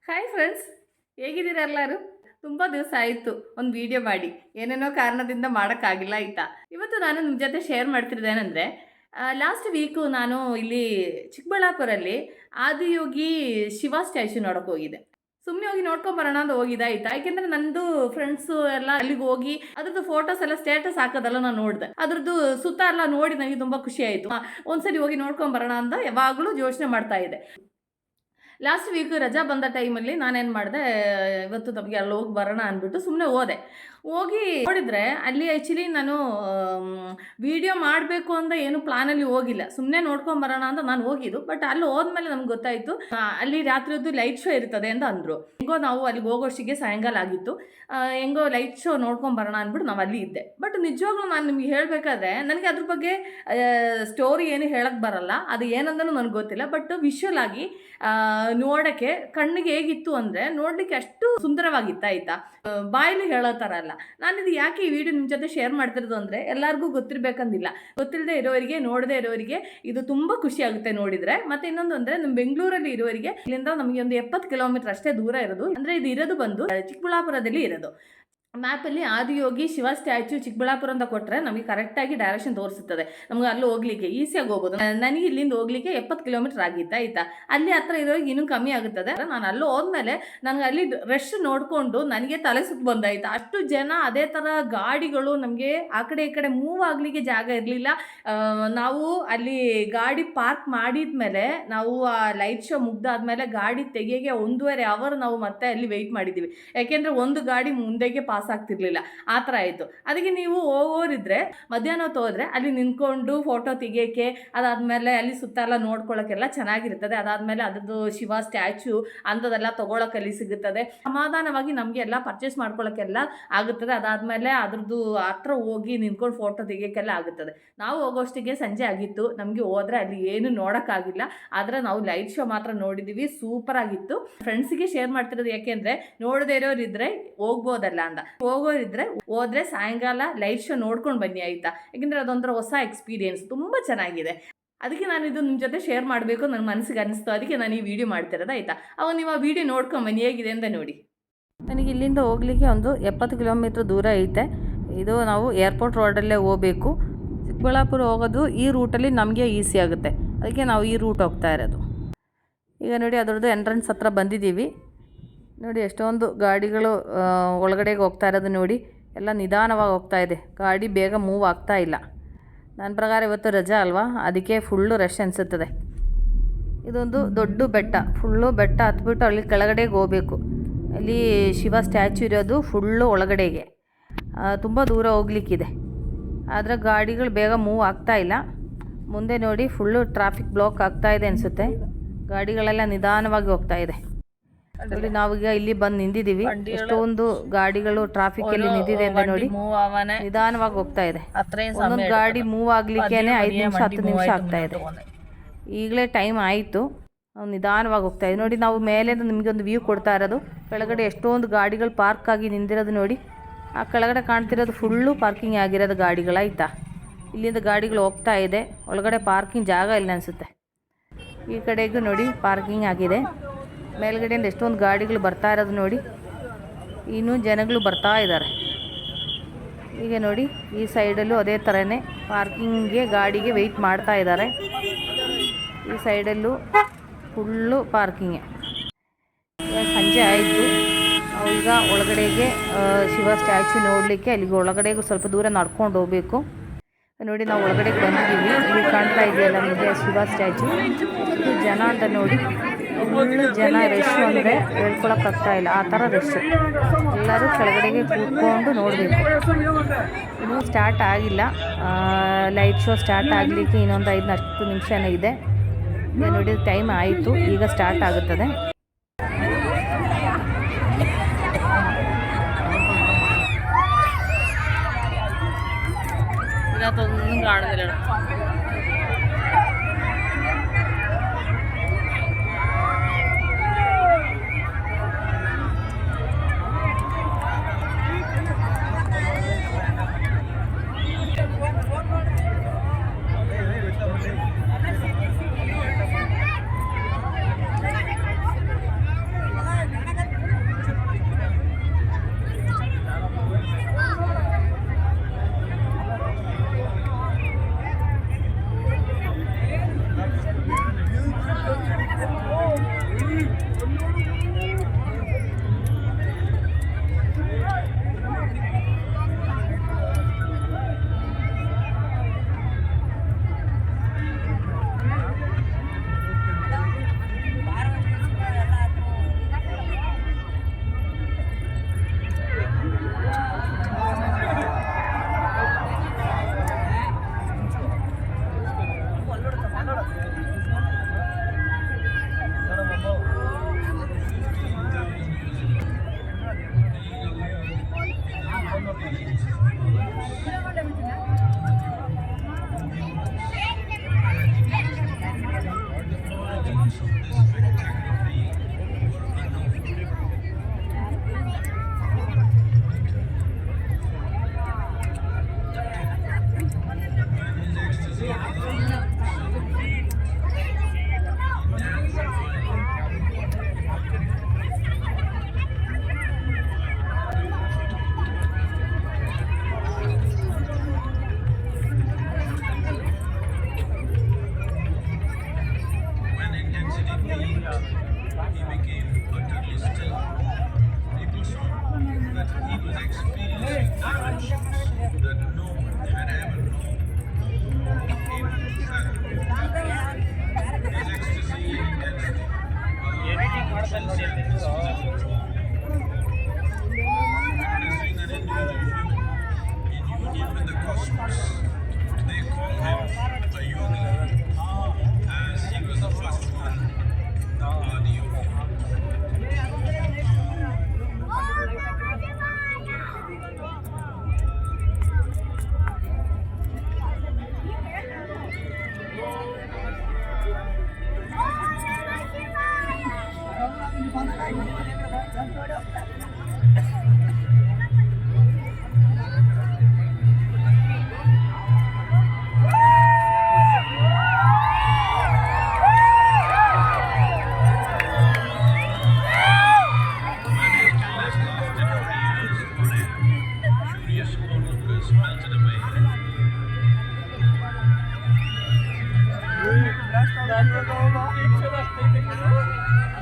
Hi friends, ಹೇಗಿದ್ದೀರಾ ಎಲ್ಲರೂ? ತುಂಬ ದಿವಸ ಆಯಿತು ಒಂದು ವಿಡಿಯೋ ಮಾಡಿ, ಏನೇನೋ ಕಾರಣದಿಂದ ಮಾಡೋಕ್ಕಾಗಿಲ್ಲ ಆಯಿತಾ. ಇವತ್ತು ನಾನು ನಿಮ್ಮ ಜೊತೆ ಶೇರ್ ಮಾಡ್ತಿರೋದೇನೆಂದರೆ, ಲಾಸ್ಟ್ ವೀಕು ನಾನು ಇಲ್ಲಿ ಚಿಕ್ಕಬಳ್ಳಾಪುರಲ್ಲಿ ಆದಿಯೋಗಿ ಶಿವ ಸ್ಟ್ಯಾಚ್ಯೂ ನೋಡೋಕೆ ಹೋಗಿದ್ದೆ. ಸುಮ್ಮನೆ ಹೋಗಿ ನೋಡ್ಕೊಂಬರೋಣ ಅಂತ ಹೋಗಿದ್ದೆ ಆಯಿತಾ. ಯಾಕೆಂದರೆ ನಂದು ಫ್ರೆಂಡ್ಸು ಎಲ್ಲ ಅಲ್ಲಿಗೆ ಹೋಗಿ ಅದ್ರದ್ದು ಫೋಟೋಸ್ ಎಲ್ಲ ಸ್ಟೇಟಸ್ ಹಾಕೋದೆಲ್ಲ ನಾನು ನೋಡಿದೆ. ಅದ್ರದ್ದು ಸುತ್ತ ಎಲ್ಲ ನೋಡಿ ನನಗೆ ತುಂಬ ಖುಷಿ ಆಯಿತು. ಒಂದ್ಸರಿ ಹೋಗಿ ನೋಡ್ಕೊಂಬರೋಣ ಅಂತ ಯಾವಾಗಲೂ ಯೋಚನೆ ಮಾಡ್ತಾ ಇದ್ದೆ. ಲಾಸ್ಟ್ ವೀಕ್ ರಜಾ ಬಂದ ಟೈಮಲ್ಲಿ ನಾನೇನು ಮಾಡಿದೆ, ಇವತ್ತು ನಮಗೆ ಅಲ್ಲಿ ಹೋಗಿ ಬರೋಣ ಅಂದ್ಬಿಟ್ಟು ಸುಮ್ಮನೆ ಹೋಗಿ ನೋಡಿದರೆ ಅಲ್ಲಿ ಆ್ಯಕ್ಚುಲಿ ನಾನು ವಿಡಿಯೋ ಮಾಡಬೇಕು ಅಂತ ಏನು ಪ್ಲಾನಲ್ಲಿ ಹೋಗಿಲ್ಲ, ಸುಮ್ಮನೆ ನೋಡ್ಕೊಂಬರೋಣ ಅಂತ ನಾನು ಹೋಗಿದ್ದು. ಬಟ್ ಅಲ್ಲಿ ಹೋದ್ಮೇಲೆ ನಮ್ಗೆ ಗೊತ್ತಾಯಿತು ಅಲ್ಲಿ ರಾತ್ರಿಯದ್ದು ಲೈಟ್ ಶೋ ಇರ್ತದೆ ಅಂತ ಅಂದರು. ಹೆಂಗೋ ನಾವು ಅಲ್ಲಿಗೆ ಹೋಗೋಷ್ಟಿಗೆ ಸಾಯಂಕಾಲ ಆಗಿತ್ತು. ಹೆಂಗೋ ಲೈಟ್ ಶೋ ನೋಡ್ಕೊಂಬರೋಣ ಅಂದ್ಬಿಟ್ಟು ನಾವು ಅಲ್ಲಿ ಇದ್ದೆ. ಬಟ್ ನಿಜವಾಗ್ಲೂ ನಾನು ನಿಮಗೆ ಹೇಳಬೇಕಾದ್ರೆ ನನಗೆ ಅದ್ರ ಬಗ್ಗೆ ಸ್ಟೋರಿ ಏನು ಹೇಳಕ್ಕೆ ಬರಲ್ಲ, ಅದು ಏನಂದನೂ ನನಗೆ ಗೊತ್ತಿಲ್ಲ. ಬಟ್ ವಿಶ್ವಲ್ ಆಗಿ ನೋಡೋಕ್ಕೆ ಕಣ್ಣಿಗೆ ಹೇಗಿತ್ತು ಅಂದರೆ ನೋಡಲಿಕ್ಕೆ ಅಷ್ಟು ಸುಂದರವಾಗಿತ್ತು ಆಯಿತಾ. ಬಾಯಲ್ಲಿ ಹೇಳೋ ಥರ ಅಲ್ಲ. ನಾನಿದು ಯಾಕೆ ಈ ವಿಡಿಯೋ ನಿಮ್ಮ ಜೊತೆ ಶೇರ್ ಮಾಡ್ತಿರೋದು ಅಂದರೆ ಎಲ್ಲರಿಗೂ ಗೊತ್ತಿರಬೇಕಂದಿಲ್ಲ. ಗೊತ್ತಿಲ್ಲದೆ ಇರೋರಿಗೆ, ನೋಡದೆ ಇರೋರಿಗೆ ಇದು ತುಂಬ ಖುಷಿ ಆಗುತ್ತೆ ನೋಡಿದರೆ. ಮತ್ತು ಇನ್ನೊಂದು ಅಂದರೆ ನಮ್ಮ ಬೆಂಗಳೂರಲ್ಲಿ ಇರೋರಿಗೆ ಇಲ್ಲಿಂದ ನಮಗೆ ಒಂದು 70 ಕಿಲೋಮೀಟರ್ ಅಷ್ಟೇ ದೂರ ಇರೋದು. ಅಂದರೆ ಇದು ಇರೋದು ಬಂದು ಚಿಕ್ಕಬಳ್ಳಾಪುರದಲ್ಲಿ ಇರೋದು. ಮ್ಯಾಪಲ್ಲಿ ಆದಿಯೋಗಿ ಶಿವ ಸ್ಟ್ಯಾಚ್ಯೂ ಚಿಕ್ಕಬಳ್ಳಾಪುರ ಅಂತ ಕೊಟ್ಟರೆ ನಮಗೆ ಕರೆಕ್ಟಾಗಿ ಡೈರೆಕ್ಷನ್ ತೋರಿಸುತ್ತದೆ. ನಮ್ಗೆ ಅಲ್ಲಿ ಹೋಗ್ಲಿಕ್ಕೆ ಈಸಿಯಾಗಿ ಹೋಗ್ಬೋದು. ನನಗೆ ಇಲ್ಲಿಂದ ಹೋಗ್ಲಿಕ್ಕೆ 70 ಕಿಲೋಮೀಟರ್ ಆಗಿತ್ತು ಆಯಿತಾ. ಅಲ್ಲಿ ಹತ್ರ ಇರೋರಿಗೆ ಇನ್ನೂ ಕಮ್ಮಿ ಆಗುತ್ತದೆ. ನಾನು ಅಲ್ಲಿ ಹೋದ್ಮೇಲೆ ನನಗೆ ಅಲ್ಲಿ ರಶ್ ನೋಡಿಕೊಂಡು ನನಗೆ ತಲೆ ಸುತ್ತು ಬಂದಾಯ್ತು. ಅಷ್ಟು ಜನ, ಅದೇ ಥರ ಗಾಡಿಗಳು, ನಮಗೆ ಆ ಕಡೆ ಈ ಕಡೆ ಮೂವ್ ಆಗಲಿಕ್ಕೆ ಜಾಗ ಇರಲಿಲ್ಲ. ನಾವು ಅಲ್ಲಿ ಗಾಡಿ ಪಾರ್ಕ್ ಮಾಡಿದ್ಮೇಲೆ ನಾವು ಆ ಲೈಟ್ ಶೋ ಮುಗ್ದಾದ್ಮೇಲೆ ಗಾಡಿ ತೆಗಿಯೋಕ್ಕೆ 1.5 ಅವರ್ ನಾವು ಮತ್ತೆ ಅಲ್ಲಿ ವೆಯ್ಟ್ ಮಾಡಿದ್ದೀವಿ. ಯಾಕೆಂದರೆ ಒಂದು ಗಾಡಿ ಮುಂದೆಗೆ ಪಾಸ್ ಆಗ್ತಿರ್ಲಿಲ್ಲ, ಆ ಥರ ಆಯಿತು. ಅದಕ್ಕೆ ನೀವು ಹೋಗೋರಿದ್ರೆ ಮಧ್ಯಾಹ್ನ ಹೊತ್ತು ಹೋದರೆ ಅಲ್ಲಿ ನಿಂತ್ಕೊಂಡು ಫೋಟೋ ತೆಗಿಯೋಕ್ಕೆ, ಅದಾದಮೇಲೆ ಅಲ್ಲಿ ಸುತ್ತ ಎಲ್ಲ ನೋಡ್ಕೊಳ್ಳೋಕ್ಕೆಲ್ಲ ಚೆನ್ನಾಗಿರ್ತದೆ. ಅದಾದಮೇಲೆ ಅದ್ರದ್ದು ಶಿವ ಸ್ಟ್ಯಾಚ್ಯೂ ಅಂಥದ್ದೆಲ್ಲ ತೊಗೊಳಕ್ಕೆ ಅಲ್ಲಿ ಸಿಗುತ್ತದೆ. ಸಮಾಧಾನವಾಗಿ ನಮಗೆ ಎಲ್ಲ ಪರ್ಚೇಸ್ ಮಾಡ್ಕೊಳ್ಳೋಕ್ಕೆಲ್ಲ ಆಗುತ್ತದೆ. ಅದಾದಮೇಲೆ ಅದ್ರದ್ದು ಹತ್ರ ಹೋಗಿ ನಿಂತ್ಕೊಂಡು ಫೋಟೋ ತೆಗಿಯೋಕ್ಕೆಲ್ಲ ಆಗುತ್ತದೆ. ನಾವು ಹೋಗೋಷ್ಟಿಗೆ ಸಂಜೆ ಆಗಿತ್ತು. ನಮಗೆ ಹೋದರೆ ಅಲ್ಲಿ ಏನು ನೋಡೋಕ್ಕಾಗಿಲ್ಲ. ಆದರೆ ನಾವು ಲೈಟ್ ಶೋ ಮಾತ್ರ ನೋಡಿದ್ದೀವಿ, ಸೂಪರ್ ಆಗಿತ್ತು. ಫ್ರೆಂಡ್ಸಿಗೆ ಶೇರ್ ಮಾಡ್ತಿರೋದು ಯಾಕೆಂದರೆ ನೋಡದೇ ಇರೋರಿದ್ರೆ ಹೋಗ್ಬೋದಲ್ಲ ಅಂತ. ಹೋಗೋರಿದ್ರೆ ಹೋದ್ರೆ ಸಾಯಂಕಾಲ ಲೈಟ್ ಶೋ ನೋಡ್ಕೊಂಡು ಬನ್ನಿ ಆಯಿತಾ. ಯಾಕೆಂದರೆ ಅದೊಂಥರ ಹೊಸ ಎಕ್ಸ್ಪೀರಿಯೆನ್ಸ್, ತುಂಬ ಚೆನ್ನಾಗಿದೆ. ಅದಕ್ಕೆ ನಾನು ಇದು ನಿಮ್ಮ ಜೊತೆ ಶೇರ್ ಮಾಡಬೇಕು ನನ್ನ ಮನಸ್ಸಿಗೆ ಅನ್ನಿಸ್ತು. ಅದಕ್ಕೆ ನಾನು ಈ ವಿಡಿಯೋ ಮಾಡ್ತಿರೋದು ಆಯಿತಾ. ಅವಾಗ ನೀವು ಆ ವಿಡಿಯೋ ನೋಡ್ಕೊಂಡು ಬನ್ನಿ ಹೇಗಿದೆ ಅಂತ ನೋಡಿ. ನನಗೆ ಇಲ್ಲಿಂದ ಹೋಗಲಿಕ್ಕೆ ಒಂದು 70 ಕಿಲೋಮೀಟ್ರ್ ದೂರ ಐತೆ. ಇದು ನಾವು ಏರ್ಪೋರ್ಟ್ ರೋಡಲ್ಲೇ ಹೋಗಬೇಕು. ಚಿಕ್ಕಬಳ್ಳಾಪುರ ಹೋಗೋದು ಈ ರೂಟಲ್ಲಿ ನಮಗೆ ಈಸಿ ಆಗುತ್ತೆ, ಅದಕ್ಕೆ ನಾವು ಈ ರೂಟ್ ಹೋಗ್ತಾ ಇರೋದು. ಈಗ ನೋಡಿ ಅದರದ್ದು ಎಂಟ್ರೆನ್ಸ್ ಹತ್ರ ಬಂದಿದ್ದೀವಿ. ನೋಡಿ ಎಷ್ಟೊಂದು ಗಾಡಿಗಳು ಒಳಗಡೆಗೆ ಹೋಗ್ತಾ ಇರೋದು ನೋಡಿ. ಎಲ್ಲ ನಿಧಾನವಾಗಿ ಹೋಗ್ತಾ ಇದೆ, ಗಾಡಿ ಬೇಗ ಮೂವ್ ಆಗ್ತಾ ಇಲ್ಲ. ನನ್ನ ಪ್ರಕಾರ ಇವತ್ತು ರಜಾ ಅಲ್ವಾ, ಅದಕ್ಕೆ ಫುಲ್ಲು ರಶ್ ಅನಿಸುತ್ತದೆ. ಇದೊಂದು ದೊಡ್ಡ ಬೆಟ್ಟ, ಫುಲ್ಲು ಬೆಟ್ಟ ಹತ್ಬಿಟ್ಟು ಅಲ್ಲಿ ಕೆಳಗಡೆಗೆ ಹೋಗಬೇಕು. ಅಲ್ಲಿ ಶಿವ ಸ್ಟ್ಯಾಚ್ಯೂ ಇರೋದು ಫುಲ್ಲು ಒಳಗಡೆಗೆ, ತುಂಬ ದೂರ ಹೋಗ್ಲಿಕ್ಕಿದೆ. ಆದರೆ ಗಾಡಿಗಳು ಬೇಗ ಮೂವ್ ಆಗ್ತಾ ಇಲ್ಲ. ಮುಂದೆ ನೋಡಿ ಫುಲ್ಲು ಟ್ರಾಫಿಕ್ ಬ್ಲಾಕ್ ಆಗ್ತಾ ಇದೆ ಅನಿಸುತ್ತೆ. ಗಾಡಿಗಳೆಲ್ಲ ನಿಧಾನವಾಗಿ ಹೋಗ್ತಾ ಇದೆ. ನೋಡಿ ನಾವೀಗ ಇಲ್ಲಿ ಬಂದು ನಿಂತಿದ್ದೀವಿ. ಎಷ್ಟೊಂದು ಗಾಡಿಗಳು ಟ್ರಾಫಿಕಲ್ಲಿ ನಿಂತಿದೆ ಅಂತ ನೋಡಿ, ನಿಧಾನವಾಗಿ ಹೋಗ್ತಾ ಇದೆ. ಒಂದೊಂದು ಗಾಡಿ ಮೂವ್ ಆಗ್ಲಿಕ್ಕೇನೆ 5 ನಿಮಿಷ 10 ನಿಮಿಷ ಆಗ್ತಾ ಇದೆ. ಈಗಲೇ ಟೈಮ್ ಆಯಿತು, ನಾವು ನಿಧಾನವಾಗಿ ಹೋಗ್ತಾ ಇದೆ. ನೋಡಿ ನಾವು ಮೇಲೆ ನಿಮಗೆ ಒಂದು ವ್ಯೂ ಕೊಡ್ತಾ ಇರೋದು. ಕೆಳಗಡೆ ಎಷ್ಟೊಂದು ಗಾಡಿಗಳು ಪಾರ್ಕ್ ಆಗಿ ನಿಂತಿರೋದು ನೋಡಿ. ಆ ಕೆಳಗಡೆ ಕಾಣ್ತಿರೋದು ಫುಲ್ಲು ಪಾರ್ಕಿಂಗ್ ಆಗಿರೋದು ಗಾಡಿಗಳಾಯ್ತಾ. ಇಲ್ಲಿಂದ ಗಾಡಿಗಳು ಹೋಗ್ತಾ ಇದೆ, ಒಳಗಡೆ ಪಾರ್ಕಿಂಗ್ ಜಾಗ ಇಲ್ಲ ಅನಿಸುತ್ತೆ. ಈ ಕಡೆಗೂ ನೋಡಿ ಪಾರ್ಕಿಂಗ್ ಆಗಿದೆ. ಮೇಲ್ಗಡೆಯಿಂದ ಎಷ್ಟೊಂದು ಗಾಡಿಗಳು ಬರ್ತಾ ಇರೋದು ನೋಡಿ. ಇನ್ನೂ ಜನಗಳು ಬರ್ತಾ ಇದ್ದಾರೆ. ಈಗ ನೋಡಿ ಈ ಸೈಡಲ್ಲೂ ಅದೇ ಥರನೇ ಪಾರ್ಕಿಂಗ್ಗೆ ಗಾಡಿಗೆ ವೆಯ್ಟ್ ಮಾಡ್ತಾ ಇದ್ದಾರೆ. ಈ ಸೈಡಲ್ಲೂ ಫುಲ್ಲು ಪಾರ್ಕಿಂಗೆ. ಸಂಜೆ ಆಯಿತು, ಈಗ ಒಳಗಡೆಗೆ ಶಿವ ಸ್ಟ್ಯಾಚ್ಯೂ ನೋಡಲಿಕ್ಕೆ ಅಲ್ಲಿಗೆ ಒಳಗಡೆಗೂ ಸ್ವಲ್ಪ ದೂರ ನಡ್ಕೊಂಡು ಹೋಗಬೇಕು. ನೋಡಿ ನಾವು ಒಳಗಡೆಗೆ ಬಂದಿದ್ದೀವಿ. ಇಲ್ಲಿ ಕಾಣ್ತಾ ಇದೆಯಲ್ಲ ನಿಮಗೆ ಶಿವ ಸ್ಟ್ಯಾಚ್ಯೂ. ಎಷ್ಟು ಜನ ಅಂತ ನೋಡಿ, ಫುಲ್ಲು ಜನ, ರಶ್ ಅಂದರೆ ಹೇಳ್ಕೊಳಕ್ಕಾಗ್ತಾ ಇಲ್ಲ, ಆ ಥರ ರಶ್. ಎಲ್ಲರೂ ಕೆಳಗಡೆಗೆ ಕೂತ್ಕೊಂಡು ನೋಡಬೇಕು. ಇನ್ನೂ ಸ್ಟಾರ್ಟ್ ಆಗಿಲ್ಲ, ಲೈಟ್ ಶೋ ಸ್ಟಾರ್ಟ್ ಆಗಲಿಕ್ಕೆ ಇನ್ನೊಂದು 5-10 ನಿಮಿಷನೇ ಇದೆ. ಈಗ ನೋಡಿ ಟೈಮ್ ಆಯಿತು, ಈಗ ಸ್ಟಾರ್ಟ್ ಆಗುತ್ತದೆ. ഇതിനകത്തൊന്നും കാണുന്നില്ല. was experiencing dimensions that no one had ever known. Even his ecstasy and intensity allowed him to transcend his physical form. Witnessing an individual human in union with the cosmos, they call him a yogi, as he was the first one, the Adi Yogi.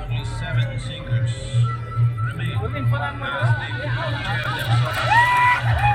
Only 7 seekers remain as they prepare themselves.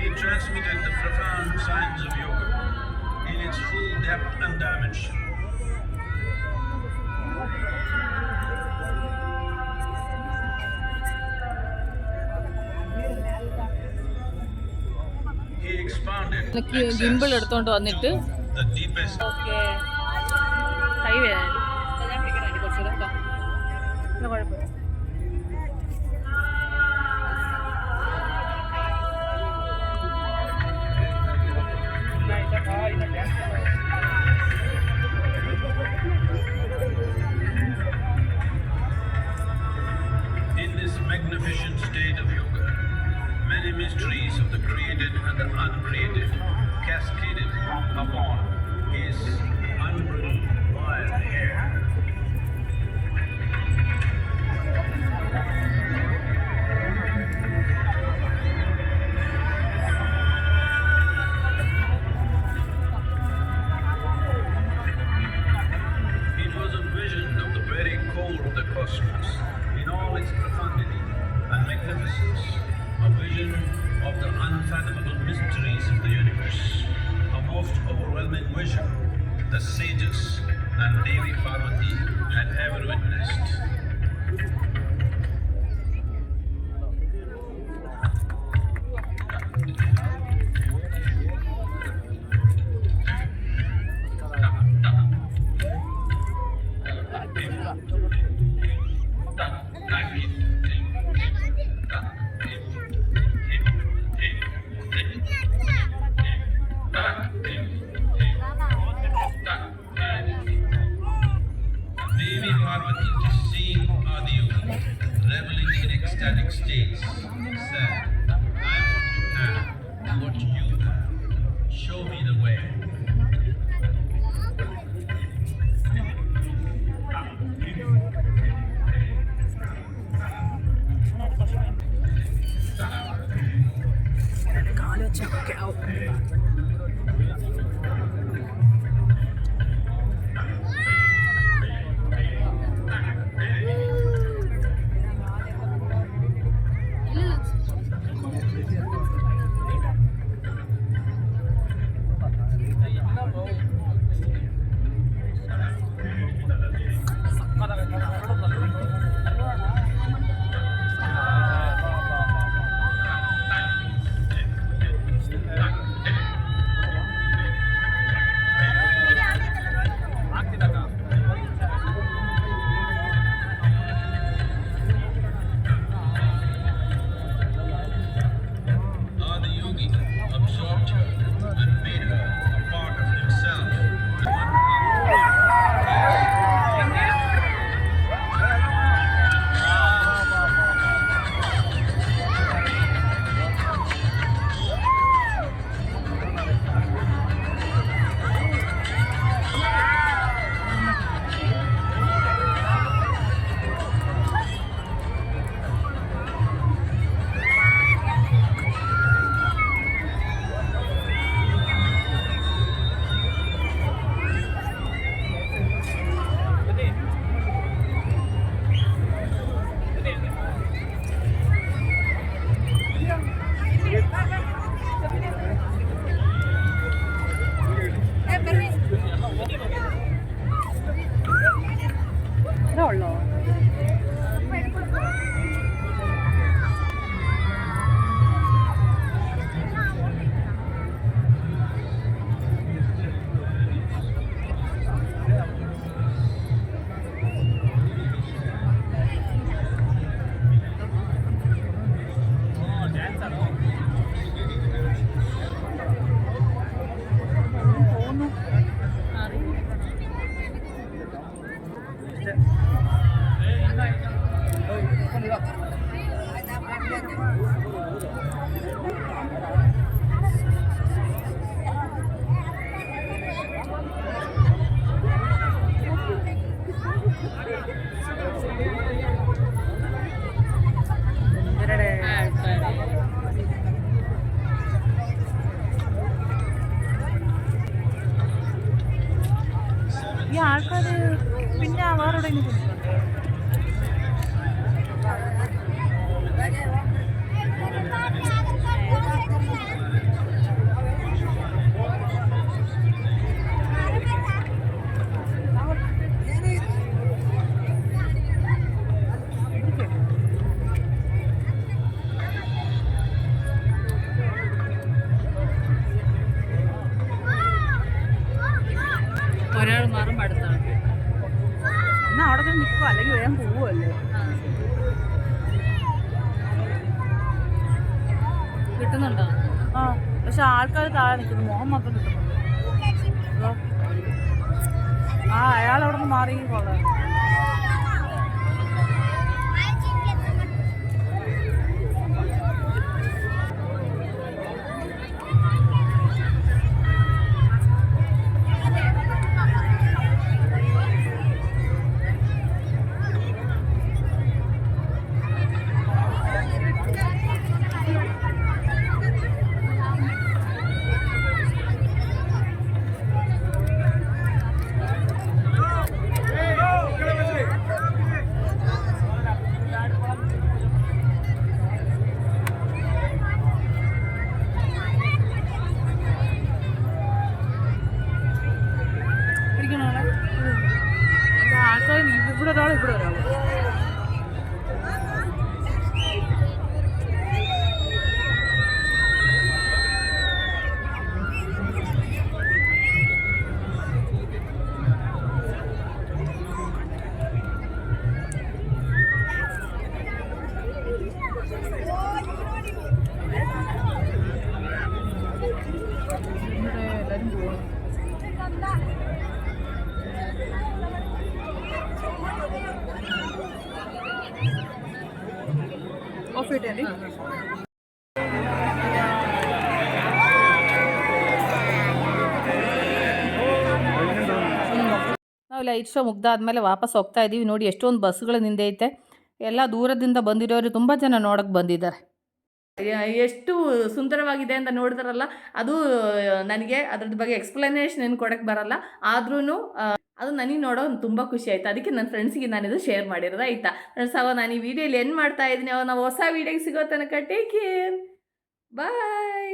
He transmitted the profound science of yoga in its full depth and dimension. He expounded gimbal എടുത്തോണ്ട് വന്നിട്ട് the deepest. Okay highway ഞാൻ പിടിക്കണം കുറച്ചുകൂടെ കുഴപ്പമില്ല. In this magnificent state of yoga, many mysteries of the created and the uncreated cascaded upon his unbridled wild hair. It was a vision of the very core of the cosmos in all its profundity and magnificence, a vision of the unfathomable mysteries of the universe, a most overwhelming vision the sages and Devi Parvati had ever witnessed. what you have. Show me the way. Absorbed her and made her a part of himself. ഈ ആൾക്കാർ പിന്നെ വേറെ എവിടെയെങ്കിലും ഒരാൾ മാറുമ്പോൾ അടുത്താണ്. എന്നാൽ അവിടെ തന്നെ നിൽക്കുക, അല്ലെങ്കിൽ വേഗം പോവുമല്ലോ. കിട്ടുന്നുണ്ടോ? ആ, പക്ഷെ ആൾക്കാർ താഴെ നിൽക്കുന്നു, മോഹം മാത്രം കിട്ടുന്നുണ്ട്. ആ, അയാൾ അവിടെ നിന്ന് മാറി കൊള്ളാം. ആൾക്കാർ ഇവിടെ ഒരാൾ ഇവിടെ ഒരാൾ. എല്ലാവരും പോകും. ഓഫ് ചെയ്തേ. ನಾವು ಲೈಟ್ ಶೋ ಮುಗ್ದಾದ್ಮೇಲೆ ವಾಪಸ್ ಹೋಗ್ತಾ ಇದ್ದೀವಿ. ನೋಡಿ ಎಷ್ಟೊಂದು ಬಸ್ಗಳು ನಿಂದೈತೆ. ಎಲ್ಲ ದೂರದಿಂದ ಬಂದಿರೋರು ತುಂಬ ಜನ ನೋಡೋಕ್ಕೆ ಬಂದಿದ್ದಾರೆ. ಎಷ್ಟು ಸುಂದರವಾಗಿದೆ ಅಂತ ನೋಡಿದ್ರಲ್ಲ, ಅದು ನನಗೆ ಅದ್ರದ್ದು ಬಗ್ಗೆ ಎಕ್ಸ್ಪ್ಲನೇಷನ್ ಏನು ಕೊಡೋಕ್ಕೆ ಬರಲ್ಲ. ಆದ್ರೂ ಅದು ನನಗೆ ನೋಡೋ ತುಂಬ ಖುಷಿ ಆಯಿತು. ಅದಕ್ಕೆ ನನ್ನ ಫ್ರೆಂಡ್ಸಿಗೆ ನಾನಿದು ಶೇರ್ ಮಾಡಿರೋದು ಆಯಿತಾ. ಫ್ರೆಂಡ್ಸ್, ನಾನು ಈ ವಿಡಿಯೋಲಿ ಏನು ಮಾಡ್ತಾ ಇದ್ದೀನಿ, ನಾವು ಹೊಸ ವಿಡಿಯೋಗೆ ಸಿಗೋ ತನಕ ಟೇಕ್ ಕೇರ್, ಬಾಯ್.